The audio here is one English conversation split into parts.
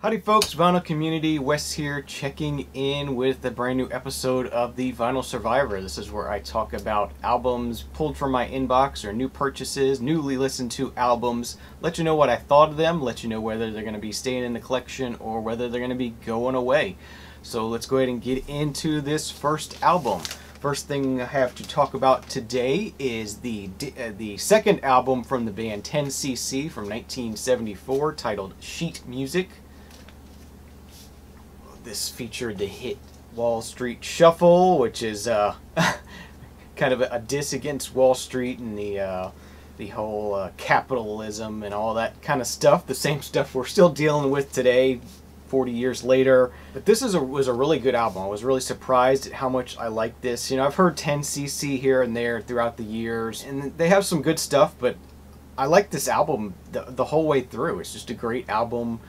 Howdy folks, vinyl community, Wes here, checking in with a brand new episode of the Vinyl Survivor. This is where I talk about albums pulled from my inbox or new purchases, newly listened to albums, let you know what I thought of them, let you know whether they're going to be staying in the collection or whether they're going to be going away. So let's go ahead and get into this first album. First thing I have to talk about today is the second album from the band 10cc from 1974 titled Sheet Music. This featured the hit Wall Street Shuffle, which is kind of a diss against Wall Street and the whole capitalism and all that kind of stuff. The same stuff we're still dealing with today, 40 years later. But this was a really good album. I was really surprised at how much I liked this. You know, I've heard 10cc here and there throughout the years, and they have some good stuff, but I like this album the whole way through. It's just a great album.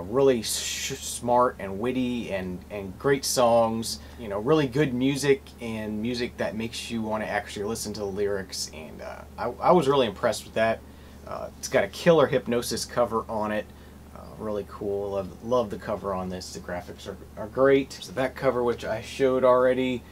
Really smart and witty and great songs, you know, really good music and music that makes you want to actually listen to the lyrics, and I was really impressed with that. It's got a killer Hypnosis cover on it, really cool. Love the cover on this. The graphics are great. There's the back cover, which I showed already.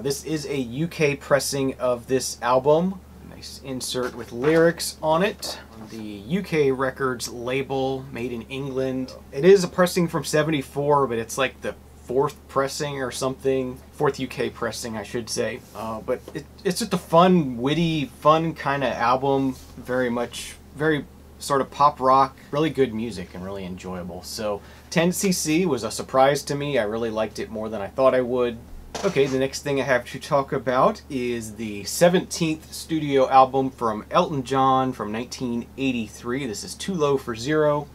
This is a UK pressing of this album. Nice insert with lyrics on it. The UK Records label, made in England. It is a pressing from '74, but it's like the fourth pressing or something. Fourth UK pressing, I should say. But it's just a fun, witty, fun kind of album. Very sort of pop rock. Really good music and really enjoyable. So 10cc was a surprise to me. I really liked it more than I thought I would. Okay, the next thing I have to talk about is the 17th studio album from Elton John from 1983. This is Too Low for Zero.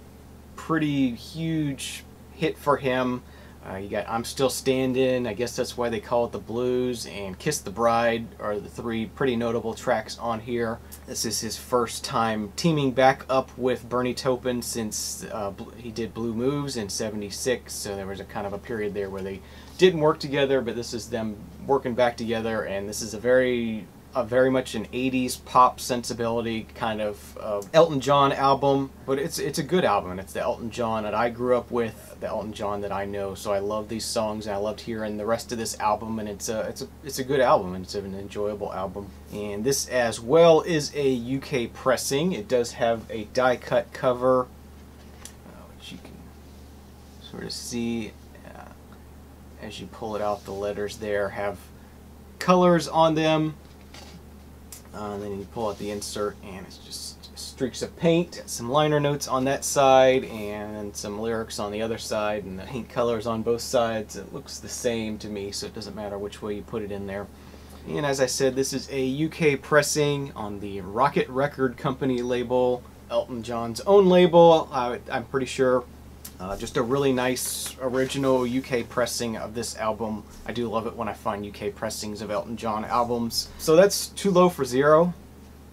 Pretty huge hit for him. You got I'm Still Standing, I guess that's why they call it the blues, and Kiss the Bride are the three pretty notable tracks on here. This is his first time teaming back up with Bernie Taupin since he did Blue Moves in '76, so there was a kind of a period there where they didn't work together, but this is them working back together, and this is a very much an 80s pop sensibility kind of Elton John album. But it's a good album, and it's the Elton John that I grew up with, the Elton John that I know, so I love these songs, and I loved hearing the rest of this album, and it's a good album, and it's an enjoyable album. And this as well is a UK pressing. It does have a die cut cover, which you can sort of see as you pull it out. The letters there have colors on them. And then you pull out the insert, and it's just streaks of paint. Some liner notes on that side, and some lyrics on the other side, and the paint colors on both sides. It looks the same to me, so it doesn't matter which way you put it in there. And as I said, this is a UK pressing on the Rocket Record Company label, Elton John's own label, I'm pretty sure. Just a really nice original UK pressing of this album. I do love it when I find UK pressings of Elton John albums. So that's Too Low for Zero.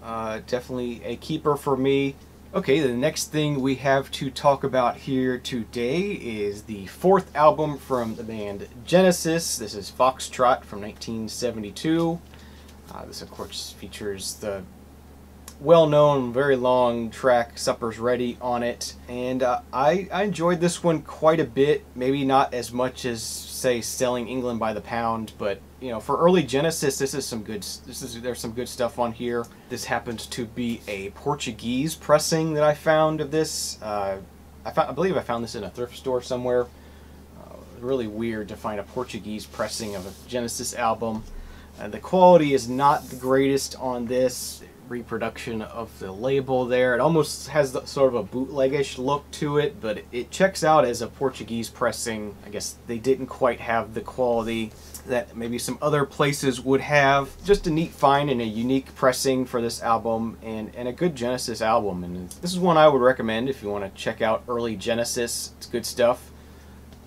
Definitely a keeper for me. Okay, the next thing we have to talk about here today is the fourth album from the band Genesis. This is Foxtrot from 1972. This of course features the well-known, very long track Supper's Ready on it, and I enjoyed this one quite a bit. Maybe not as much as, say, Selling England by the Pound, but you know, for early Genesis, there's some good stuff on here. This happens to be a Portuguese pressing that I found of this. I believe I found this in a thrift store somewhere. Really weird to find a Portuguese pressing of a Genesis album. The quality is not the greatest on this. Reproduction of the label there. It almost has sort of a bootleggish look to it, but it checks out as a Portuguese pressing. I guess they didn't quite have the quality that maybe some other places would have. Just a neat find and a unique pressing for this album, and a good Genesis album. And this is one I would recommend if you want to check out early Genesis. It's good stuff.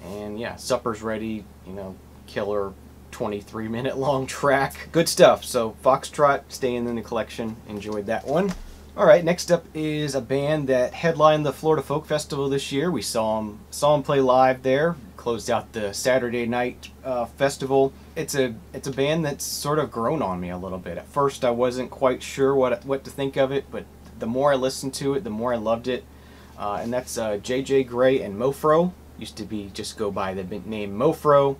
And yeah, Supper's Ready, you know, killer 23-minute long track. Good stuff. So Foxtrot, staying in the collection. Enjoyed that one. Alright, next up is a band that headlined the Florida Folk Festival this year. We saw them play live there. Closed out the Saturday night festival. It's a band that's sort of grown on me a little bit. At first I wasn't quite sure what to think of it, but the more I listened to it, the more I loved it. And that's J.J. Grey and Mofro. used to be just go by the name Mofro.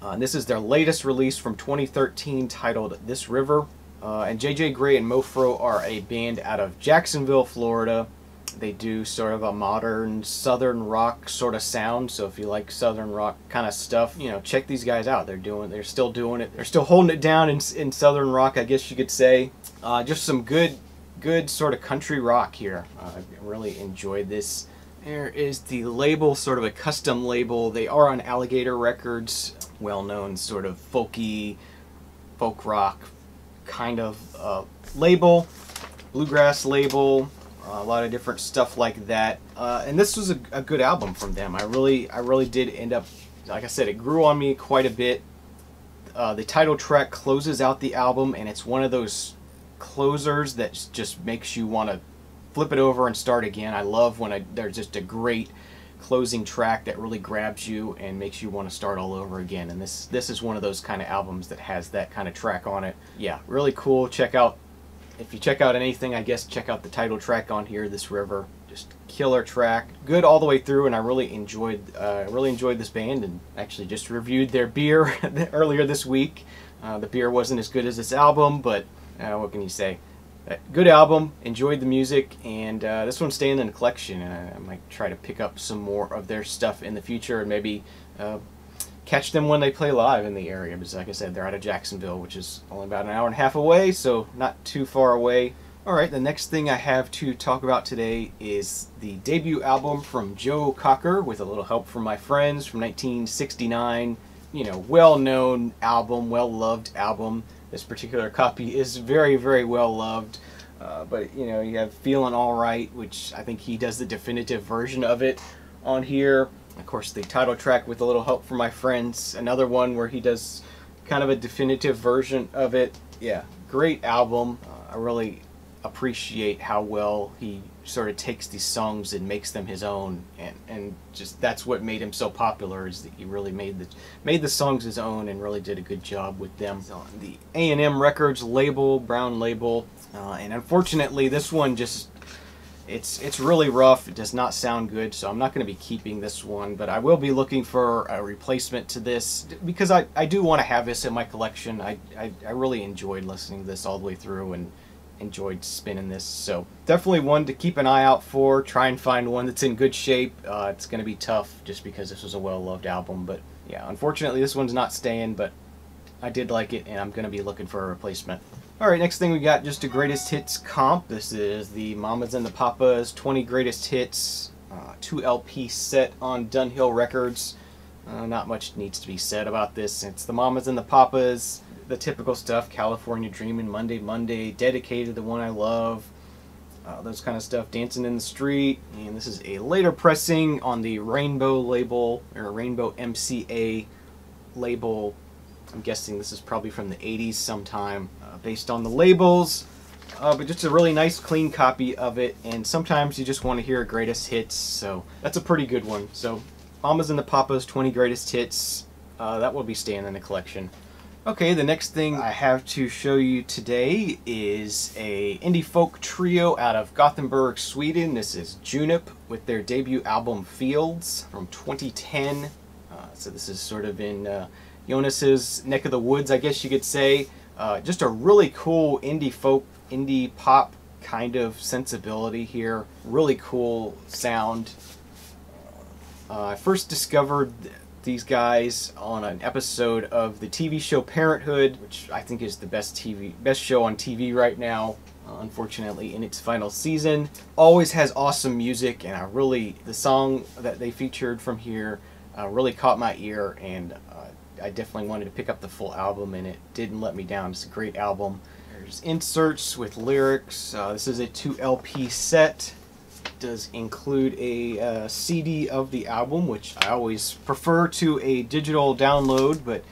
And this is their latest release from 2013 titled This River. And JJ Grey and Mofro are a band out of Jacksonville, Florida. They do sort of a modern southern rock sort of sound, so if you like southern rock kind of stuff, you know, check these guys out. They're still doing it. They're still holding it down in southern rock, I guess you could say. Just some good sort of country rock here. I really enjoyed this. There is the label, sort of a custom label. They are on Alligator Records, well-known sort of folky, folk rock kind of label, bluegrass label. A lot of different stuff like that, and this was a good album from them. I really did end up, like I said, it grew on me quite a bit. The title track closes out the album, and it's one of those closers that just makes you want to flip it over and start again. I love when there's just a great closing track that really grabs you and makes you want to start all over again. And this is one of those kind of albums that has that kind of track on it. Yeah, really cool. If you check out anything, I guess check out the title track on here, This River. Just killer track, good all the way through, and I really enjoyed this band, and actually just reviewed their beer earlier this week. The beer wasn't as good as this album, but what can you say? Good album, enjoyed the music, and this one's staying in the collection, and I might try to pick up some more of their stuff in the future, and maybe catch them when they play live in the area, because like I said, they're out of Jacksonville, which is only about an hour and a half away, so not too far away. Alright, the next thing I have to talk about today is the debut album from Joe Cocker, with a little help from my friends, from 1969. You know, well-known album, well-loved album. This particular copy is very, very well-loved. But, you know, you have Feelin' Alright, which I think he does the definitive version of it on here. Of course, the title track, With a Little Help from My Friends, another one where he does kind of a definitive version of it. Yeah, great album. I really appreciate how well he sort of takes these songs and makes them his own, and just that's what made him so popular, is that he really made the songs his own and really did a good job with them. He's on the A&M Records label, brown label, and unfortunately this one just it's really rough. It does not sound good, so I'm not going to be keeping this one, but I will be looking for a replacement to this, because I do want to have this in my collection. I really enjoyed listening to this all the way through and enjoyed spinning this, so definitely one to keep an eye out for. Try and find one that's in good shape. It's going to be tough just because this was a well-loved album, but yeah, unfortunately this one's not staying, but I did like it, and I'm going to be looking for a replacement. Alright, next thing we got, just a greatest hits comp. This is the Mamas and the Papas 20 Greatest Hits, 2 LP set on Dunhill Records. Not much needs to be said about this. It's the Mamas and the Papas, the typical stuff, California Dreamin', Monday Monday, Dedicated, The One I Love, those kind of stuff, Dancing in the Street. And this is a later pressing on the Rainbow label, or Rainbow MCA label. I'm guessing this is probably from the 80s sometime, based on the labels, but just a really nice clean copy of it. And sometimes you just want to hear greatest hits, so that's a pretty good one. So Mamas and the Papas 20 Greatest Hits, that will be staying in the collection. Okay, the next thing I have to show you today is a indie folk trio out of Gothenburg, Sweden. This is Junip with their debut album Fields from 2010. So this is sort of in Jonas's neck of the woods, I guess you could say. Just a really cool indie folk, indie pop kind of sensibility here. Really cool sound. I first discovered these guys on an episode of the TV show Parenthood, which I think is the best show on TV right now, unfortunately in its final season. Always has awesome music, and the song that they featured from here really caught my ear, and I definitely wanted to pick up the full album, and it didn't let me down. It's a great album. There's inserts with lyrics. This is a 2 LP set. Does include a CD of the album, which I always prefer to a digital download, but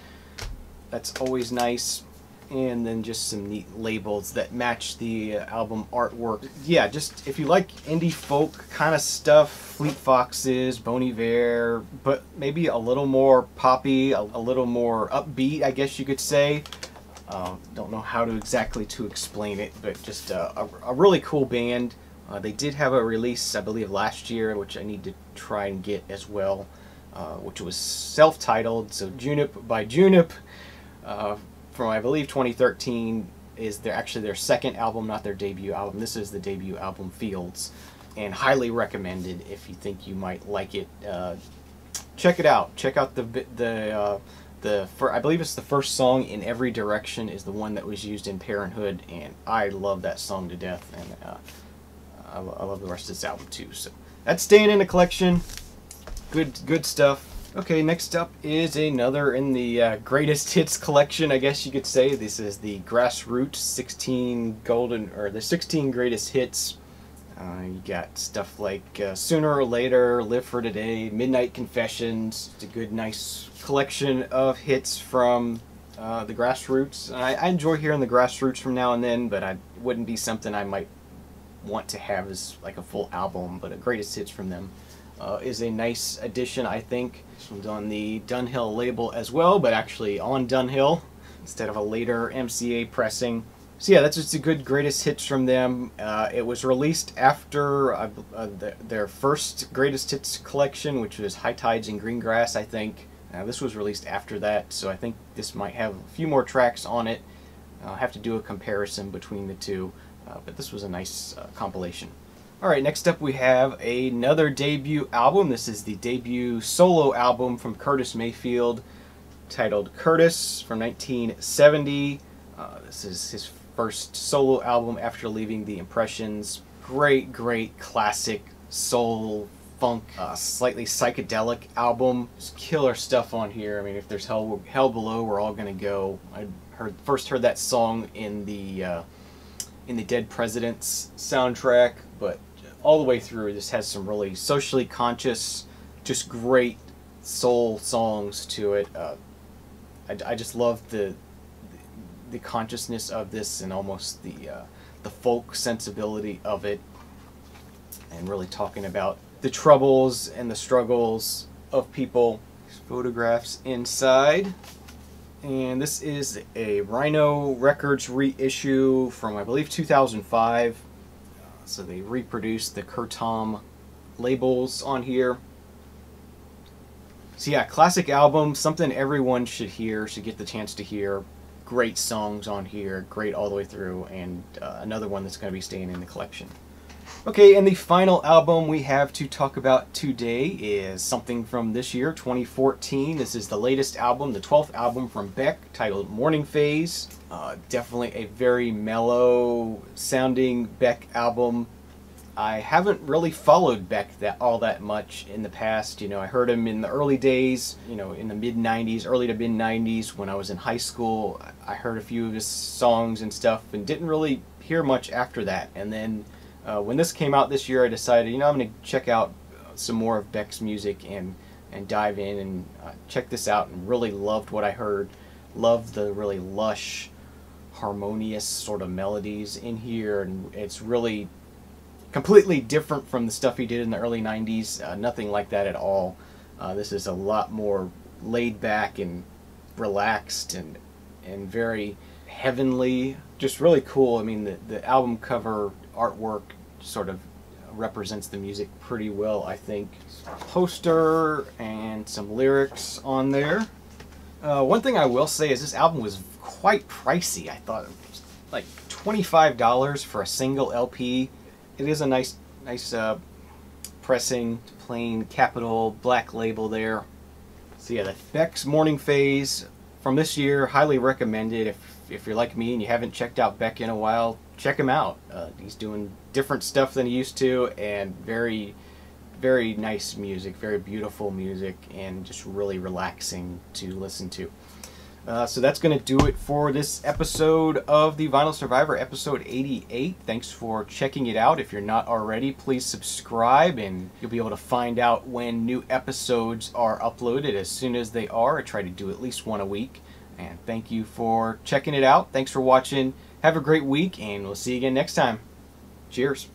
that's always nice. And then just some neat labels that match the album artwork. Yeah, just if you like indie folk kind of stuff, Fleet Foxes, Bon Iver, but maybe a little more poppy, a little more upbeat, I guess you could say. Don't know how to exactly explain it, but just a really cool band. They did have a release, I believe, last year, which I need to try and get as well. which was self-titled. So Junip by Junip, from I believe 2013, is actually their second album, not their debut album. This is the debut album, Fields, and highly recommended if you think you might like it. Check it out. Check out I believe it's the first song, In Every Direction, is the one that was used in Parenthood, and I love that song to death, and I love the rest of this album too. So that's staying in the collection. Good stuff. Okay, next up is another in the greatest hits collection, I guess you could say. This is the Grassroots 16 greatest hits. You got stuff like Sooner or Later, Live for Today, Midnight Confessions. It's a good, nice collection of hits from the Grassroots. And I enjoy hearing the Grassroots from now and then, but it wouldn't be something I might want to have as like a full album. But a greatest hits from them is a nice addition, I think. This one's on the Dunhill label as well, but actually on Dunhill instead of a later MCA pressing. So yeah, that's just a good greatest hits from them. It was released after their first greatest hits collection, which was High Tides and Greengrass, I think. This was released after that, so I think this might have a few more tracks on it. I'll have to do a comparison between the two, but this was a nice compilation. Alright, next up we have another debut album. This is the debut solo album from Curtis Mayfield, titled Curtis, from 1970. This is his first solo album after leaving the Impressions. Great classic soul, funk, slightly psychedelic album. Just killer stuff on here. I mean, if there's hell below, we're all gonna go. I first heard that song in the Dead Presidents soundtrack, but all the way through, this has some really socially conscious, just great soul songs to it. I just love the consciousness of this, and almost the folk sensibility of it, and really talking about the troubles and the struggles of people. There's photographs inside, and this is a Rhino Records reissue from I believe 2005. So they reproduced the Kurtom labels on here. So yeah, classic album, something everyone should get the chance to hear. Great songs on here, great all the way through, and another one that's going to be staying in the collection. Okay, and the final album we have to talk about today is something from this year, 2014. This is the latest album, the 12th album from Beck, titled Morning Phase. Definitely a very mellow sounding Beck album. I haven't really followed Beck all that much in the past. You know, I heard him in the early days, you know, in the mid-90s, early to mid-90s when I was in high school. I heard a few of his songs and stuff and didn't really hear much after that. And then when this came out this year, I decided, you know, I'm going to check out some more of Beck's music and dive in and check this out, and really loved what I heard. Loved the really lush, harmonious sort of melodies in here, and it's really completely different from the stuff he did in the early 90s. Nothing like that at all. This is a lot more laid back and relaxed and very heavenly. Just really cool. I mean, the album cover artwork sort of represents the music pretty well, I think. Poster and some lyrics on there. One thing I will say is this album was quite pricey. I thought it was like $25 for a single LP. It is a nice pressing, plain capital black label there. So yeah, the Beck's Morning Phase from this year, highly recommended. If you're like me and you haven't checked out Beck in a while, check him out. He's doing different stuff than he used to, and very nice music, very beautiful music, and just really relaxing to listen to. So that's going to do it for this episode of The Vinyl Survivor, episode 88. Thanks for checking it out. If you're not already, please subscribe, and you'll be able to find out when new episodes are uploaded as soon as they are. I try to do at least one a week. And thank you for checking it out. Thanks for watching. Have a great week, and we'll see you again next time. Cheers.